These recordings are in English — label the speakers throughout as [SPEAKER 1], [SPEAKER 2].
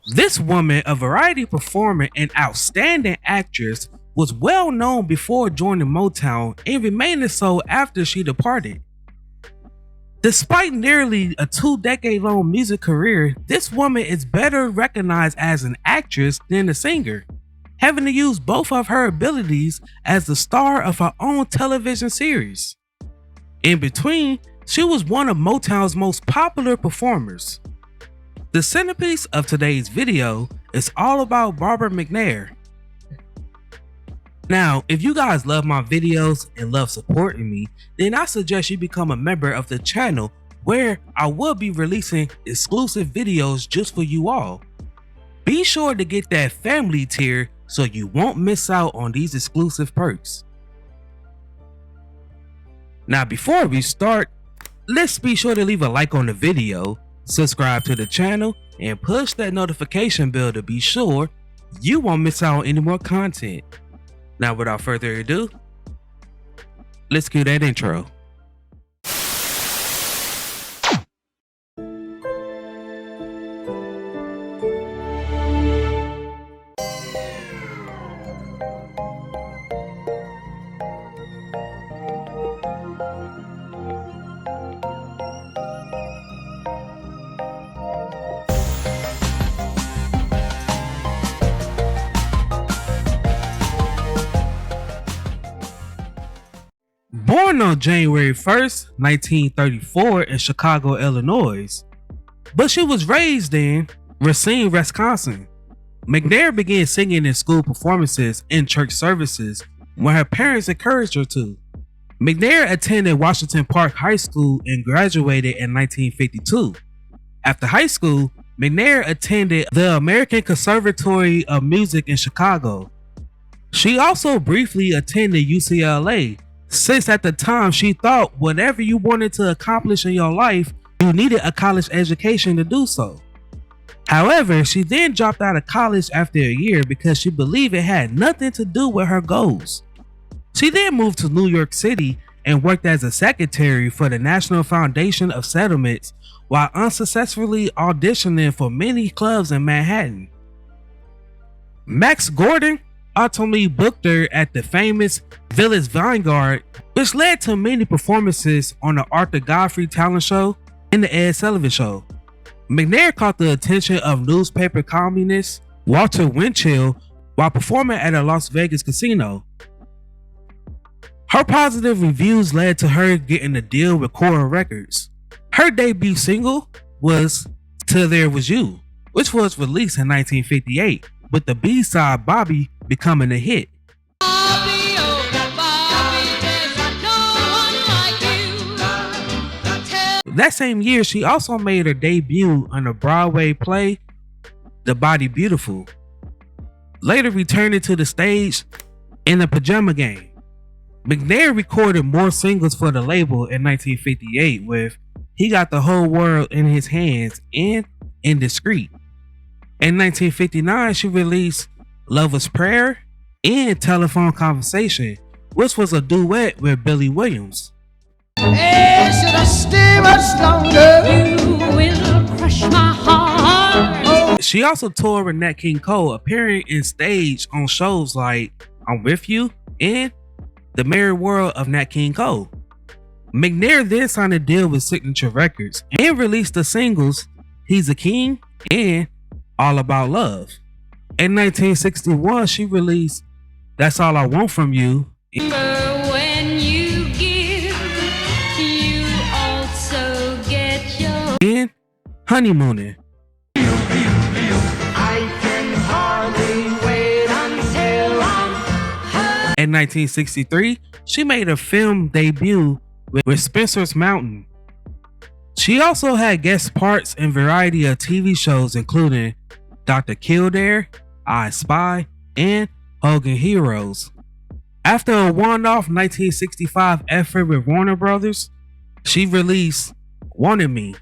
[SPEAKER 1] This woman, a variety performer and outstanding actress, was well known before joining Motown and remained so after she departed. Despite nearly a 2-decade-long music career, this woman is better recognized as an actress than a singer, having to use both of her abilities as the star of her own television series. In between, she was one of Motown's most popular performers. The centerpiece of today's video is all about Barbara McNair. Now, if you guys love my videos and love supporting me, then I suggest you become a member of the channel where I will be releasing exclusive videos just for you all. Be sure to get that family tier so you won't miss out on these exclusive perks. Now, before we start, let's be sure to leave a like on the video, subscribe to the channel, and push that notification bell to be sure you won't miss out on any more content. Now, without further ado, let's cue that intro. Born on January 1st, 1934 in Chicago, Illinois, but she was raised in Racine, Wisconsin. McNair began singing in school performances and church services when her parents encouraged her to. McNair attended Washington Park High School and graduated in 1952. After high school, McNair attended the American Conservatory of Music in Chicago. She also briefly attended UCLA, since at the time she thought whatever you wanted to accomplish in your life, you needed a college education to do so. However, she then dropped out of college after a year because she believed it had nothing to do with her goals. She then moved to New York City and worked as a secretary for the National Foundation of Settlements while unsuccessfully auditioning for many clubs in Manhattan. Max Gordon ultimately booked her at the famous Village Vanguard, which led to many performances on the Arthur Godfrey talent show and the Ed Sullivan Show. McNair caught the attention of newspaper columnist Walter Winchell while performing at a Las Vegas casino. Her positive reviews led to her getting a deal with Cora Records. Her debut single was Till There Was You, which was released in 1958, with the B-side Bobby becoming a hit.
[SPEAKER 2] Bobby, oh, Bobby, there's no one like you.
[SPEAKER 1] That same year, she also made her debut on the Broadway play, The Body Beautiful, later returning to the stage in The Pajama Game. McNair recorded more singles for the label in 1958 with He Got the Whole World in His Hands and Indiscreet. In 1959, she released Lover's Prayer and Telephone Conversation, which was a duet with Billy Williams.
[SPEAKER 2] Hey, should I stay much longer? You will crush my heart.
[SPEAKER 1] She also toured with Nat King Cole, appearing in stage on shows like I'm With You and The Merry World of Nat King Cole. McNair then signed a deal with Signature Records and released the singles He's a King and All About Love. In 1961, she released That's All I Want From You.
[SPEAKER 2] When you give, you also get your
[SPEAKER 1] And Honeymooning.
[SPEAKER 2] I can hardly wait until I'm
[SPEAKER 1] In 1963, she made a film debut with Spencer's Mountain. She also had guest parts in a variety of TV shows including Dr. Kildare, I Spy, and Hogan Heroes. After a one-off 1965 effort with Warner Brothers, she released Wanted Me.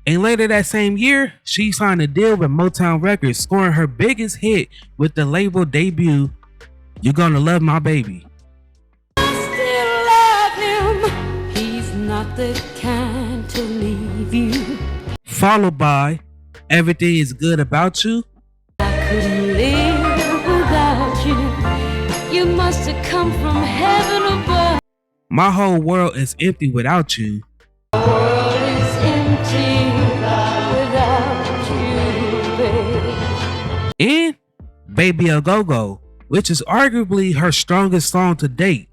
[SPEAKER 1] And later that same year, she signed a deal with Motown Records, scoring her biggest hit with the label debut, You're Gonna Love My Baby.
[SPEAKER 2] I still love him. He's not the kind to leave you.
[SPEAKER 1] Followed by Everything Is Good About You
[SPEAKER 2] couldn't live without you. You must have come from heaven above.
[SPEAKER 1] My whole world is empty without you.
[SPEAKER 2] The world is empty without you, babe.
[SPEAKER 1] And Baby A Go-Go, which is arguably her strongest song to date.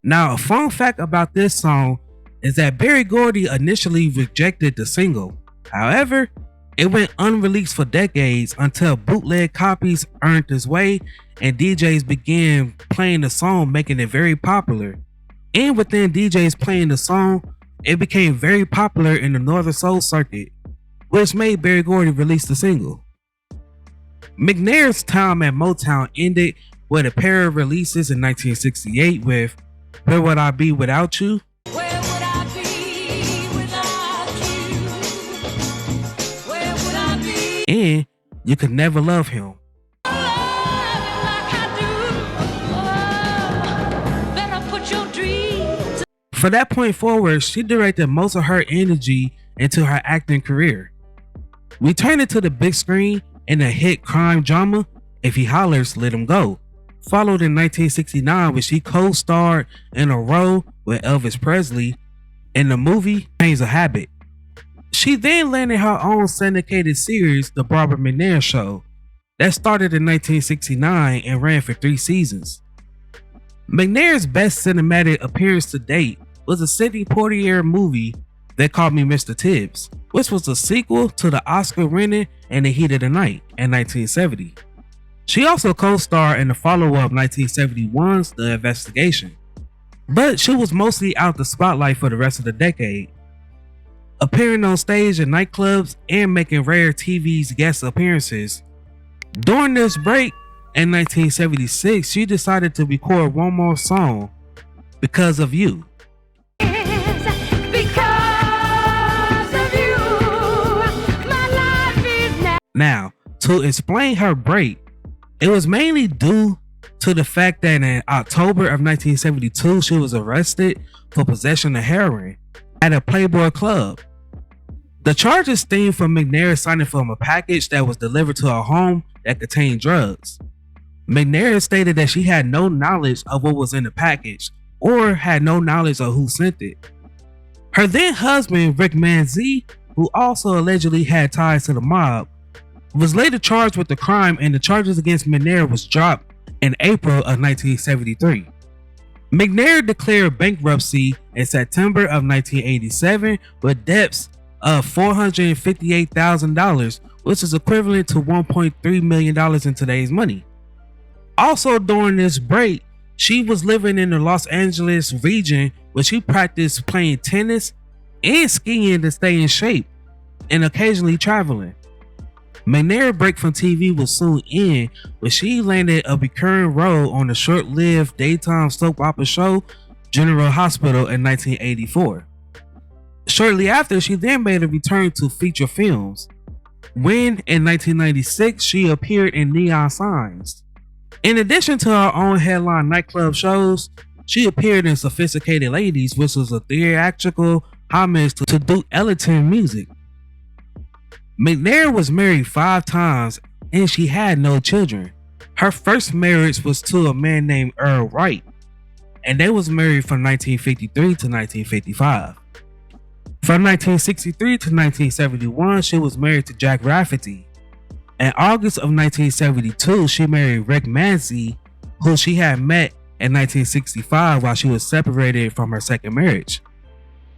[SPEAKER 1] Now, a fun fact about this song is that Berry Gordy initially rejected the single. However, it went unreleased for decades until bootleg copies earned its way and DJs began playing the song, making it very popular. And within DJs playing the song, it became very popular in the Northern Soul circuit, which made Berry Gordy release the single. McNair's time at Motown ended with a pair of releases in 1968 with Where Would I Be Without You?
[SPEAKER 2] Where would I be without you? Where would I be?
[SPEAKER 1] And You Could Never Love Him. For that point forward, she directed most of her energy into her acting career. Returning to the big screen in the hit crime drama If He Hollers, Let Him Go, followed in 1969 when she co-starred in a role with Elvis Presley in the movie Change of Habit. She then landed her own syndicated series, The Barbara McNair Show, that started in 1969 and ran for 3 seasons. McNair's best cinematic appearance to date was a Sidney Poitier movie, They Called Me Mr. Tibbs, which was a sequel to the Oscar-winning In the Heat of the Night in 1970. She also co-starred in the follow-up 1971's The Investigation, but she was mostly out the spotlight for the rest of the decade, appearing on stage in nightclubs and making rare TV's guest appearances. During this break in 1976, she decided to record one more song, Because of You. Now, to explain her break, it was mainly due to the fact that in October of 1972, she was arrested for possession of heroin at a Playboy club. The charges stemmed from McNair signing from a package that was delivered to her home that contained drugs. McNair stated that she had no knowledge of what was in the package or had no knowledge of who sent it. Her then husband, Rick Manzi, who also allegedly had ties to the mob, was later charged with the crime, and the charges against McNair was dropped in April of 1973. McNair declared bankruptcy in September of 1987 with debts of $458,000, which is equivalent to $1.3 million in today's money. Also during this break, she was living in the Los Angeles region where she practiced playing tennis and skiing to stay in shape and occasionally traveling. McNair's break from TV was soon end, but she landed a recurring role on the short-lived daytime soap opera show General Hospital in 1984. Shortly after, she then made a return to feature films, when in 1996 she appeared in Neon Signs. In addition to her own headline nightclub shows, she appeared in Sophisticated Ladies, which was a theatrical homage to Duke Ellington music. McNair was married 5 times and she had no children. Her first marriage was to a man named Earl Wright, and they was married from 1953 to 1955. From 1963 to 1971, she was married to Jack Rafferty. In August of 1972, she married Rick Manzi, who she had met in 1965 while she was separated from her second marriage.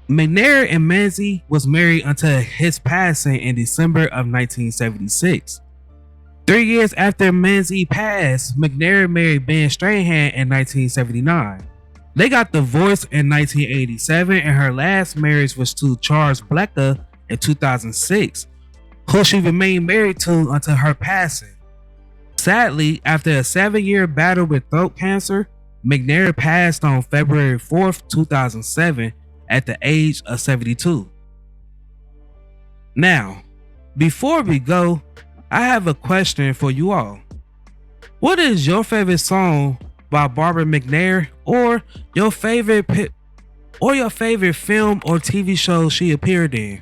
[SPEAKER 1] McNair and Manzi was married until his passing in December of 1976. 3 years after Manzi passed, McNair married Ben Strahan in 1979. They got divorced in 1987, and her last marriage was to Charles Blecker in 2006, who she remained married to until her passing. Sadly, after a 7-year battle with throat cancer, McNair passed on February 4th, 2007 at the age of 72. Now, before we go, I have a question for you all. What is your favorite song by Barbara McNair, or your favorite or your favorite film or TV show she appeared in.